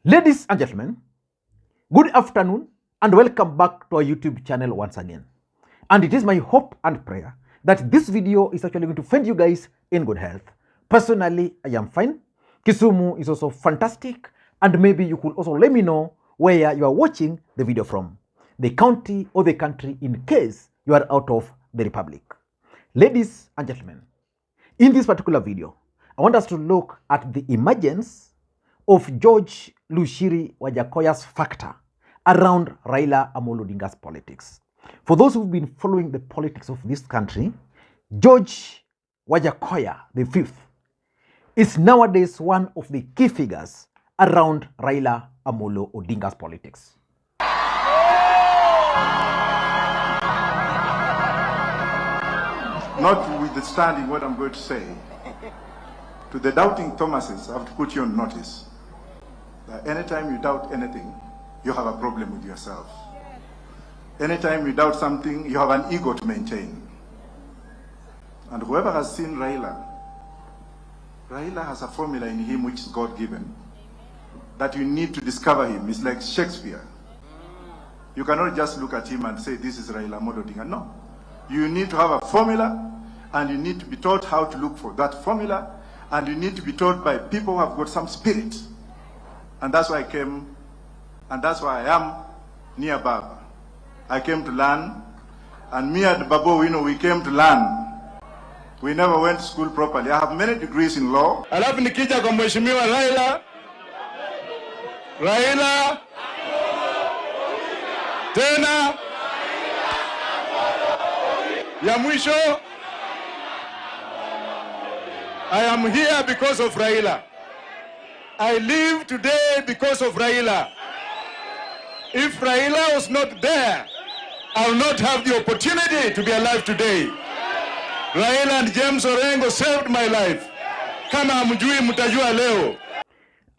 Ladies and gentlemen, good afternoon and welcome back to our YouTube channel once again. And it is my hope and prayer that this video is actually going to find you guys in good health. Personally, I am fine. Kisumu is also fantastic, and maybe you could also let me know where you are watching the video from, the county or the country, in case you are out of the republic. Ladies and gentlemen, in this particular video, I want us to look at the emergence of George Wajackoya's factor around Raila Odinga's politics. For those who've been following the politics of this country, George Wajackoya V is nowadays one of the key figures around Raila Odinga's politics. Notwithstanding what I'm going to say, to the doubting Thomases, I have to put you on notice that anytime you doubt anything, you have a problem with yourself. Anytime you doubt something, you have an ego to maintain. And whoever has seen Raila has a formula in him which is God-given, that you need to discover him. It's like Shakespeare. You cannot just look at him and say, this is Raila Odinga. No. You need to have a formula, and you need to be taught how to look for that formula, and you need to be taught by people who have got some spirit. And that's why I came, and that's why I am near Baba. I came to learn, and me and Babu, we came to learn. We never went to school properly. I have many degrees in law. Alafu nikija kwa mheshimiwa Raila tena ya mwisho, I am here because of Raila. I live today because of Raila. If Raila was not there, I will not have the opportunity to be alive today. Raila and James Orengo saved my life. Kama hamjui mtajua leo.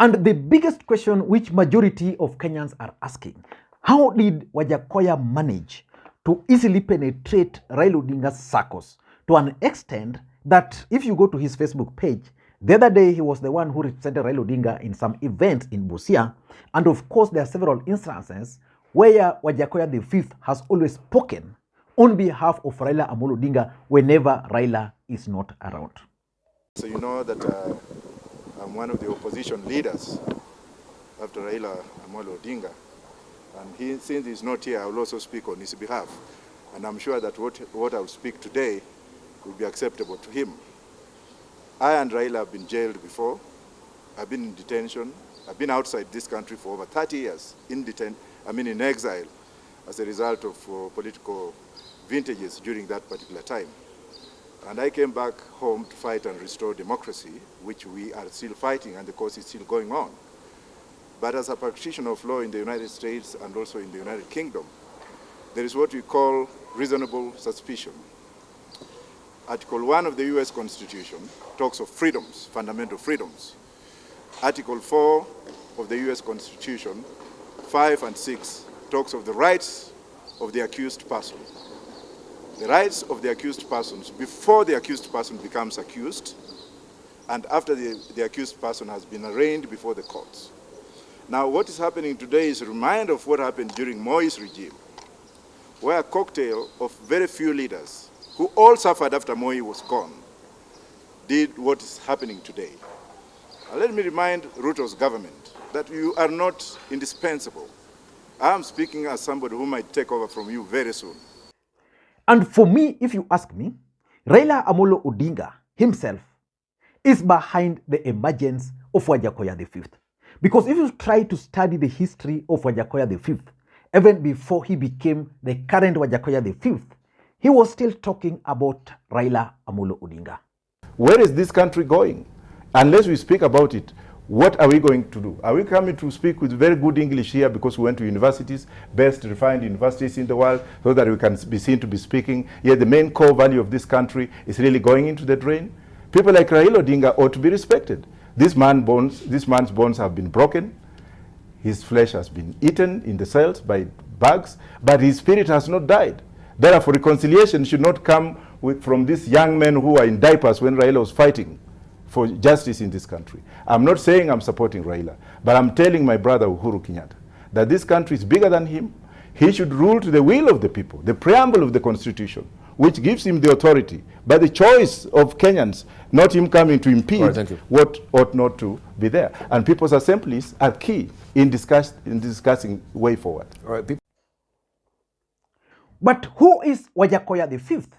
And the biggest question which majority of Kenyans are asking, how did Wajackoya manage to easily penetrate Raila Odinga's circles to an extent that if you go to his Facebook page, the other day he was the one who represented Raila Odinga in some events in Busia, and of course there are several instances where Wajackoya V has always spoken on behalf of Raila Odinga whenever Raila is not around. So you know that I'm one of the opposition leaders after Raila Odinga, and since he's not here, I will also speak on his behalf. And I'm sure that what I will speak today will be acceptable to him. I and Raila have been jailed before. I've been in detention. I've been outside this country for over 30 years, in exile, as a result of political vintages during that particular time. And I came back home to fight and restore democracy, which we are still fighting, and the cause is still going on. But as a practitioner of law in the United States and also in the United Kingdom, there is what we call reasonable suspicion. Article 1 of the US Constitution talks of freedoms, fundamental freedoms. Article 4 of the US Constitution, 5 and 6, talks of the rights of the accused person. The rights of the accused persons before the accused person becomes accused, and after the accused person has been arraigned before the courts. Now, what is happening today is a reminder of what happened during Moi's regime, where a cocktail of very few leaders, who all suffered after Moi was gone, did what is happening today. Now, let me remind Ruto's government that you are not indispensable. I am speaking as somebody who might take over from you very soon. And for me, if you ask me, Raila Odinga himself is behind the emergence of Wajackoya V. Because if you try to study the history of Wajackoya V, even before he became the current Wajackoya V, he was still talking about Raila Odinga. Where is this country going? Unless we speak about it, what are we going to do? Are we coming to speak with very good English here because we went to universities, best refined universities in the world, so that we can be seen to be speaking? Yet the main core value of this country is really going into the drain. People like Raila Odinga ought to be respected. This man's bones have been broken. His flesh has been eaten in the cells by bugs, but his spirit has not died. Therefore, reconciliation should not come from these young men who are in diapers when Raila was fighting for justice in this country. I'm not saying I'm supporting Raila, but I'm telling my brother Uhuru Kenyatta that this country is bigger than him. He should rule to the will of the people, the preamble of the Constitution, which gives him the authority, but the choice of Kenyans, not him coming to impede what ought not to be there. And people's assemblies are key in discussing way forward. All right, But who is Wajackoyah the Fifth?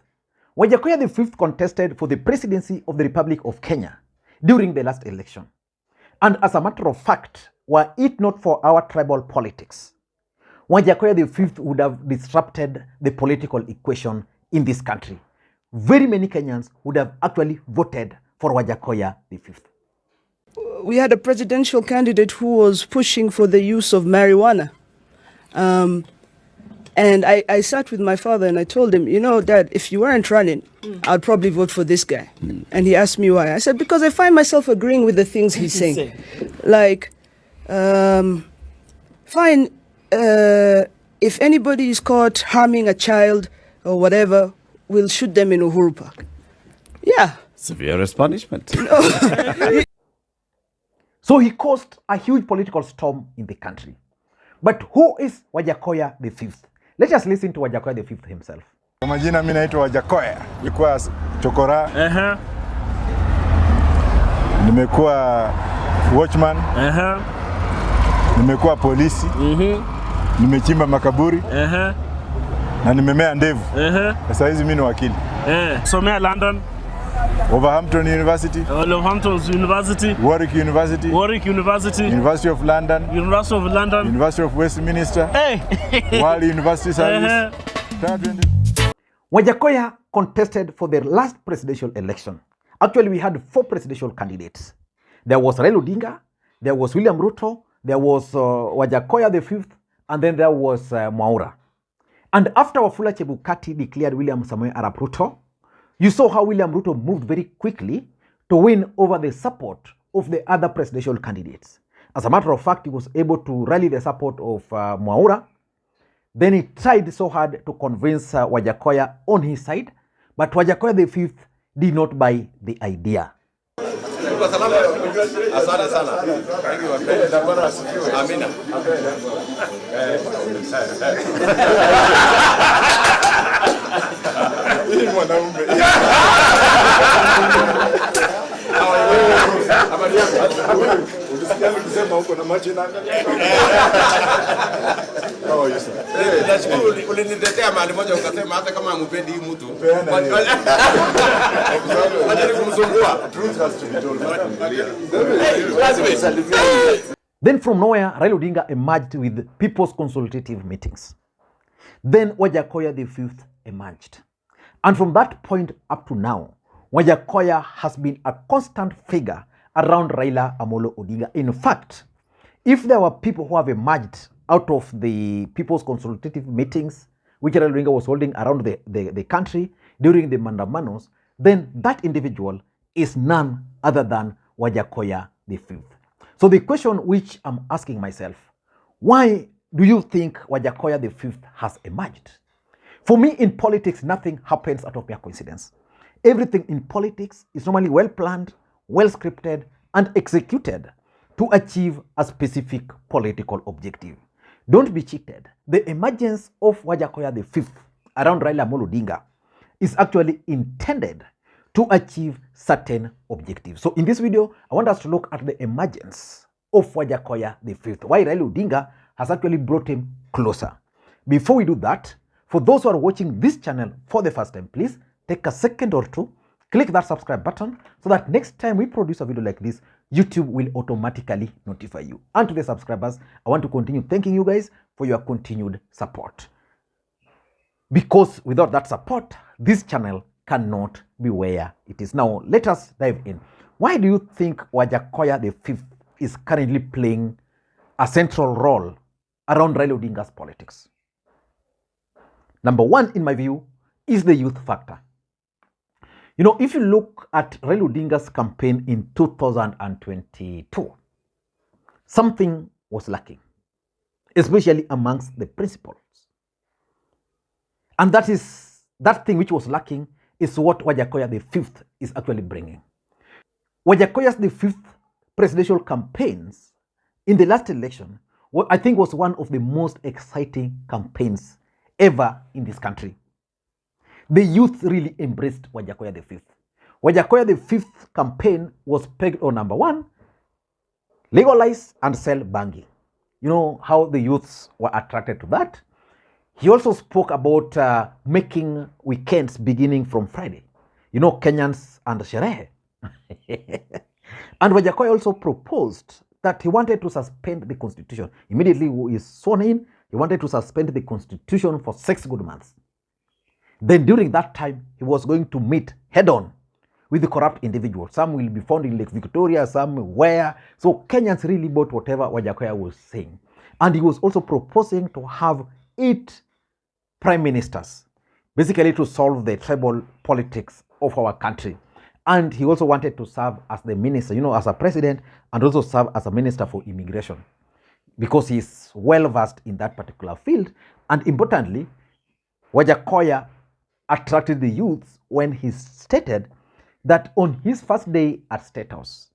Wajackoyah the Fifth contested for the presidency of the Republic of Kenya during the last election. And as a matter of fact, were it not for our tribal politics, Wajackoyah the Fifth would have disrupted the political equation in this country. Very many Kenyans would have actually voted for Wajackoyah the Fifth. We had a presidential candidate who was pushing for the use of marijuana. And I sat with my father and I told him, you know, Dad, if you weren't running, I'd probably vote for this guy. And he asked me why. I said, because I find myself agreeing with the things he's saying. Like, fine, if anybody is caught harming a child or whatever, we'll shoot them in Uhuru Park. Yeah. severest punishment. So he caused a huge political storm in the country. But who is Wajackoyah the Fifth? Let us listen to Wajackoyah the Fifth himself. Kwa majina mimi naitwa Wajackoyah. Nilikuwa chokora. Nimekuwa watchman. Nimekuwa polisi. Nimechimba makaburi. Na nimemea ndevu. Sasa hizi mimi ni wakili. Somea London. Wolverhampton University. Wolverhampton University. Warwick University. Warwick University. University of London. University of London. University of Westminster. World University Service. Wajackoyah contested for the last presidential election. Actually, we had 4 presidential candidates. There was Raila Odinga, there was William Ruto, there was Wajackoyah the Fifth, and then there was Mwaura. And after Wafula Chebukati declared William Samoei Arap Ruto, you saw how William Ruto moved very quickly to win over the support of the other presidential candidates. As a matter of fact, he was able to rally the support of Mwaura. Then he tried so hard to convince Wajackoyah on his side, but Wajackoyah the Fifth did not buy the idea. Uliniletea mahali moja ukasema hata kama mpendi mtu. Then from nowhere, Raila Odinga emerged with people's consultative meetings. Then Wajackoyah the Fifth emerged. And from that point up to now, Wajackoyah has been a constant figure around Raila Amolo Odinga. In fact, if there were people who have emerged out of the people's consultative meetings, which Raila Odinga was holding around the country during the Mandamanos, then that individual is none other than Wajackoyah the Fifth. So the question which I'm asking myself, why do you think Wajackoyah the Fifth has emerged? For me, in politics, nothing happens out of mere coincidence. Everything in politics is normally well planned, well scripted, and executed to achieve a specific political objective. Don't be cheated. The emergence of Wajackoyah the Fifth around Raila Amolo Odinga is actually intended to achieve certain objectives. So in this video, I want us to look at the emergence of Wajackoyah the Fifth, why Raila Odinga has actually brought him closer. Before we do that, for those who are watching this channel for the first time, please take a second or two, click that subscribe button so that next time we produce a video like this, YouTube will automatically notify you. And to the subscribers, I want to continue thanking you guys for your continued support. Because without that support, this channel cannot be where it is now. Let us dive in. Why do you think Wajackoyah the Fifth is currently playing a central role around Raila Odinga's politics? Number one, in my view, is the youth factor. You know, if you look at Raila Odinga's campaign in 2022, something was lacking, especially amongst the principals. And that thing which was lacking is what Wajackoyah the Fifth is actually bringing. Wajackoya's the 5th presidential campaigns in the last election, what I think was one of the most exciting campaigns ever in this country. The youth really embraced Wajackoyah the 5th. Wajackoyah the 5th campaign was pegged on number 1, legalize and sell bangi. You know how the youths were attracted to that. He also spoke about making weekends beginning from Friday. You know, Kenyans and sherehe. And Wajackoyah also proposed that he wanted to suspend the constitution. Immediately he is sworn in, he wanted to suspend the constitution for 6 good months. Then during that time, he was going to meet head-on with the corrupt individuals. Some will be found in Lake Victoria, somewhere. So Kenyans really bought whatever Wajackoyah was saying. And he was also proposing to have 8 prime ministers, basically to solve the tribal politics of our country. And he also wanted to serve as the minister, you know, as a president, and also serve as a minister for immigration, because he's well versed in that particular field. And importantly, Wajackoyah attracted the youths when he stated that on his first day at State House,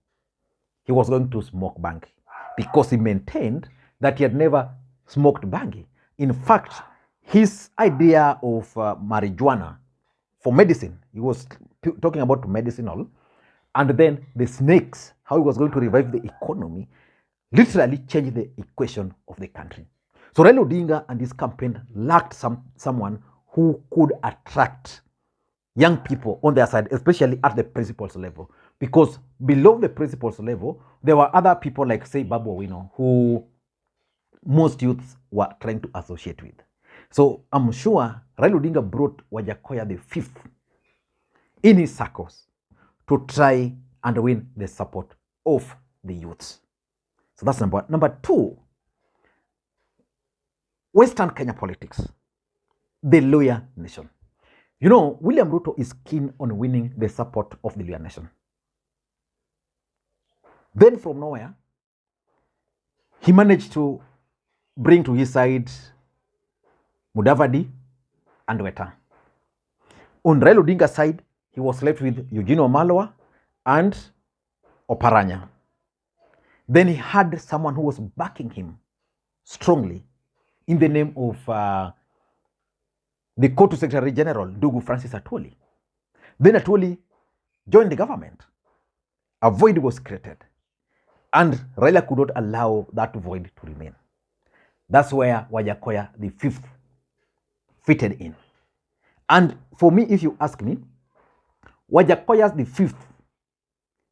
he was going to smoke bangi, because he maintained that he had never smoked bangi. In fact, his idea of marijuana for medicine, he was talking about medicinal, and then the snakes, how he was going to revive the economy, literally changed the equation of the country. So Raila Odinga and his campaign lacked someone who could attract young people on their side, especially at the principals level, because below the principals level, there were other people like, say, Babu Owino, who most youths were trying to associate with. So I'm sure Raila Odinga brought Wajackoyah the 5th in his circles to try and win the support of the youths. So that's number one. Number 2, Western Kenya politics, the Luhya nation. You know, William Ruto is keen on winning the support of the Luhya nation. Then from nowhere, he managed to bring to his side Mudavadi and Weta. On Raila Odinga's side, he was left with Eugene Wamalwa and Oparanya. Then he had someone who was backing him strongly in the name of the Court Secretary General, Ndugu Francis Atwoli. Then Atwoli joined the government. A void was created. And Raila could not allow that void to remain. That's where Wajackoyah the 5th fitted in. And for me, if you ask me, Wajackoyah the 5th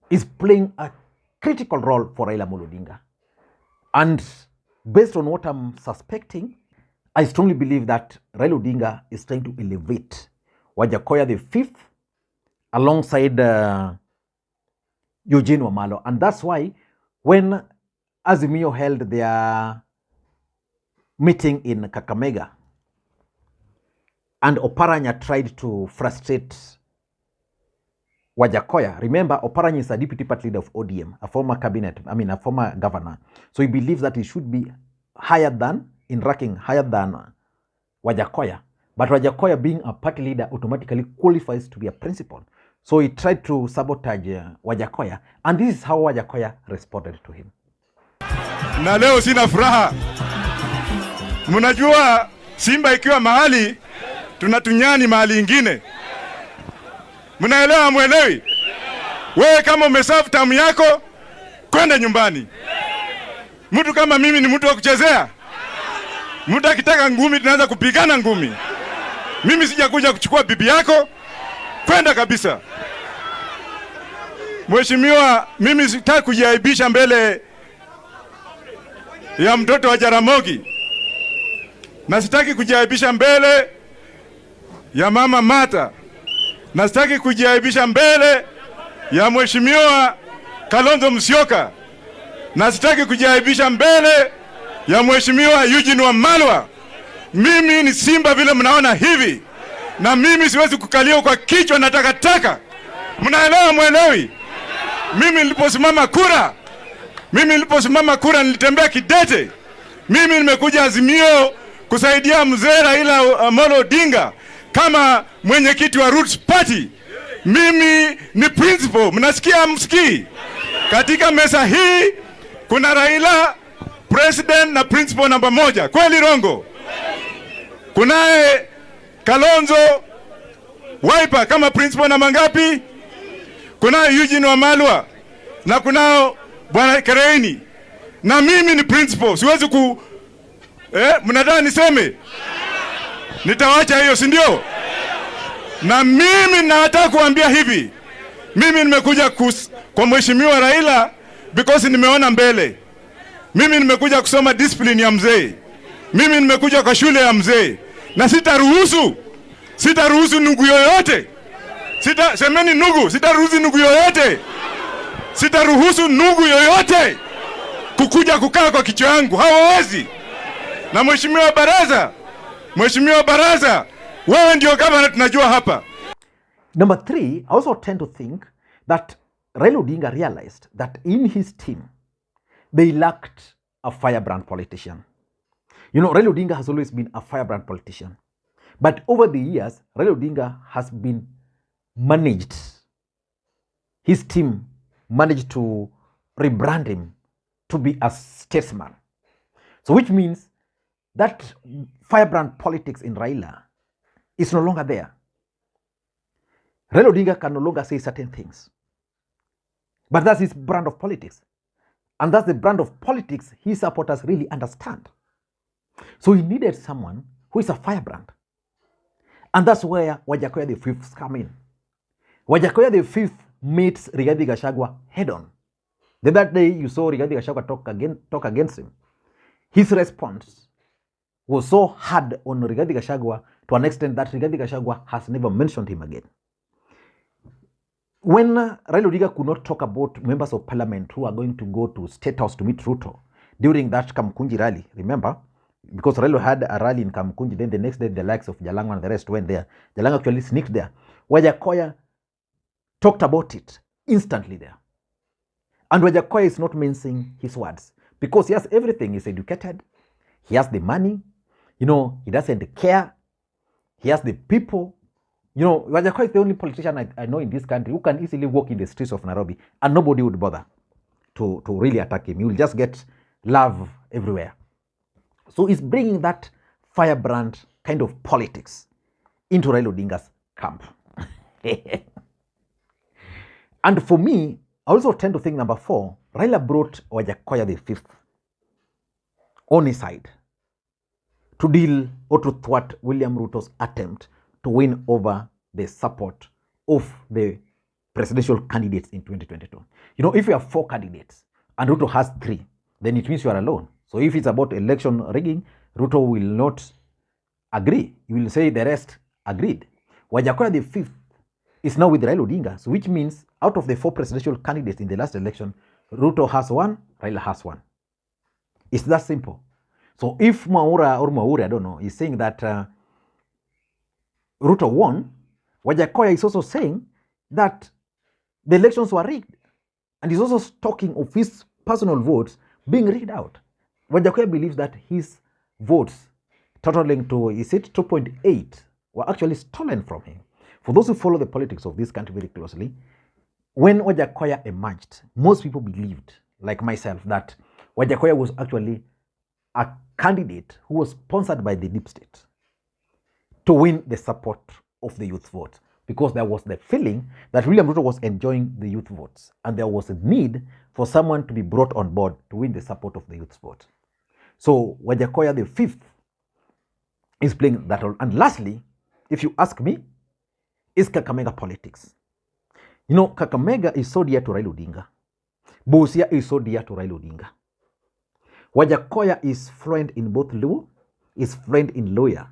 is playing a critical role for Raila Odinga. And based on what I'm suspecting, I strongly believe that Raila Odinga is trying to elevate Wajackoyah the 5th alongside Eugene Wamalwa. And that's why when Azimio held their meeting in Kakamega and Oparanya tried to frustrate Wajackoyah. Remember, Oparanya is a deputy party leader of ODM, a former a former governor. So he believes that he should be higher than, in ranking, higher than Wajackoyah. But Wajackoyah, being a party leader, automatically qualifies to be a principal. So he tried to sabotage Wajackoyah. And this is how Wajackoyah responded to him. Na leo sina furaha. Mnajua Simba ikiwa mahali, tunatunyani mahali ingine. Mnaelewa mwelewi? Wewe kama umeserve tamu yako, kwenda nyumbani. Mtu kama mimi ni mtu wa kuchezea. Mtu akitaka ngumi tunaanza kupigana ngumi. Mimi sijakuja kuchukua bibi yako, kwenda kabisa. Mheshimiwa, mimi sitaki kujiaibisha mbele ya mtoto wa Jaramogi. Na sitaki kujiaibisha mbele ya mama Mata. Na sitaki kujiaibisha mbele ya Mheshimiwa Kalonzo Musyoka. Na sitaki kujiaibisha mbele ya Mheshimiwa Eugene Wamalwa. Mimi ni Simba vile mnaona hivi. Na mimi siwezi kukalia kwa kichwa na takataka. Mnaelewa mwelewi? Mimi niliposimama kura nilitembea kidete. Mimi nimekuja Azimio kusaidia mzee Raila Odinga kama mwenyekiti wa Roots Party. Mimi ni principal. Mnasikia msikii? Katika meza hii kuna Raila president na principal namba 1. Kweli rongo? Kunaye Kalonzo Wiper kama principal namba ngapi? Kunaye Eugene Wamalwa na kunao bwana Kereini. Na mimi ni principal. Siwezi mnadhani niseme? Nitawacha hiyo, si ndio? Na mimi nataka kuambia hivi. Mimi nimekuja kwa mheshimiwa Raila because nimeona mbele. Mimi nimekuja kusoma discipline ya mzee. Mimi nimekuja kwa shule ya mzee. Na sitaruhusu ndugu yoyote. Semeni ndugu, sitaruhusu ndugu yoyote. Sitaruhusu ndugu yoyote kukuja kukaa kwa kichwa yangu. Hawawezi. Na Mheshimiwa Baraza, wewe ndio kama tunajua hapa. Number 3, I also tend to think that Raila Odinga realized that in his team, they lacked a firebrand politician. You know, Raila Odinga has always been a firebrand politician. But over the years, Raila Odinga has been managed. His team managed to rebrand him to be a statesman. So which means that firebrand politics in Raila is no longer there. Raila Odinga can no longer say certain things. But that's his brand of politics. And that's the brand of politics his supporters really understand. So he needed someone who is a firebrand. And that's where Wajackoyah the Fifth come in. Wajackoyah the Fifth meets Rigathi Gachagua head on. That day you saw Rigathi Gachagua talk against him. His response was so hard on Rigathi Gachagua to an extent that Rigathi Gachagua has never mentioned him again. When Raila Odinga could not talk about members of parliament who are going to go to State House to meet Ruto during that Kamkunji rally, remember? Because Raila had a rally in Kamkunji, then the next day the likes of Jalango and the rest went there. Jalango actually sneaked there. Wajackoyah talked about it instantly there. And Wajackoyah is not mincing his words because he has everything. He's educated. He has the money. You know, he doesn't care. He has the people. You know, Wajackoyah is the only politician I know in this country who can easily walk in the streets of Nairobi and nobody would bother to really attack him. You will just get love everywhere. So he's bringing that firebrand kind of politics into Raila Odinga's camp. And for me, I also tend to think number 4, Raila brought Wajackoyah the Fifth on his side to deal or to thwart William Ruto's attempt to win over the support of the presidential candidates in 2022. You know, if you have 4 candidates and Ruto has 3, then it means you are alone. So if it's about election rigging, Ruto will not agree. He will say the rest agreed. Wajackoyah the Fifth is now with Raila Odinga, so which means out of the 4 presidential candidates in the last election, Ruto has 1, Raila has 1. It's that simple. So if Mwaura, I don't know, is saying that Ruto won, Wajackoyah is also saying that the elections were rigged. And he's also talking of his personal votes being rigged out. Wajackoyah believes that his votes, totaling to, is it 2.8, were actually stolen from him. For those who follow the politics of this country very closely, when Wajackoyah emerged, most people believed, like myself, that Wajackoyah was actually a candidate who was sponsored by the deep state to win the support of the youth vote, because there was the feeling that William Ruto was enjoying the youth votes and there was a need for someone to be brought on board to win the support of the youth vote. So Wajackoyah the Fifth is playing that role. And lastly, if you ask me, is Kakamega politics. You know, Kakamega is so dear to Raila Odinga. Busia is so dear to Raila Odinga. Wajackoyah is fluent in both Luo, is fluent in Loya.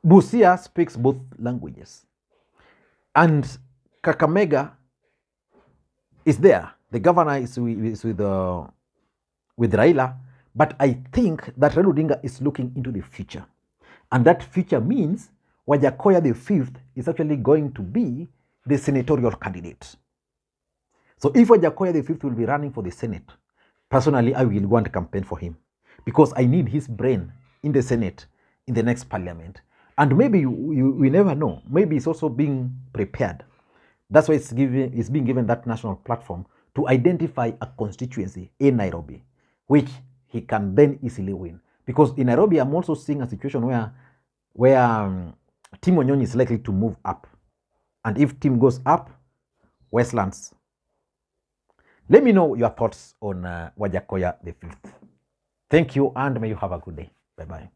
Busia speaks both languages. And Kakamega is there. The governor is with Raila. But I think that Raila Odinga is looking into the future. And that future means Wajackoyah the Fifth is actually going to be the senatorial candidate. So if Wajackoyah the Fifth will be running for the Senate, personally, I will want to campaign for him because I need his brain in the Senate in the next parliament. And maybe we never know. Maybe it's also being prepared. That's why it's being given that national platform to identify a constituency in Nairobi, which he can then easily win. Because in Nairobi, I'm also seeing a situation where Tim Onyonyi is likely to move up. And if Tim goes up, Westlands. Let me know your thoughts on Wajackoyah the 5th. Thank you, and may you have a good day. Bye-bye.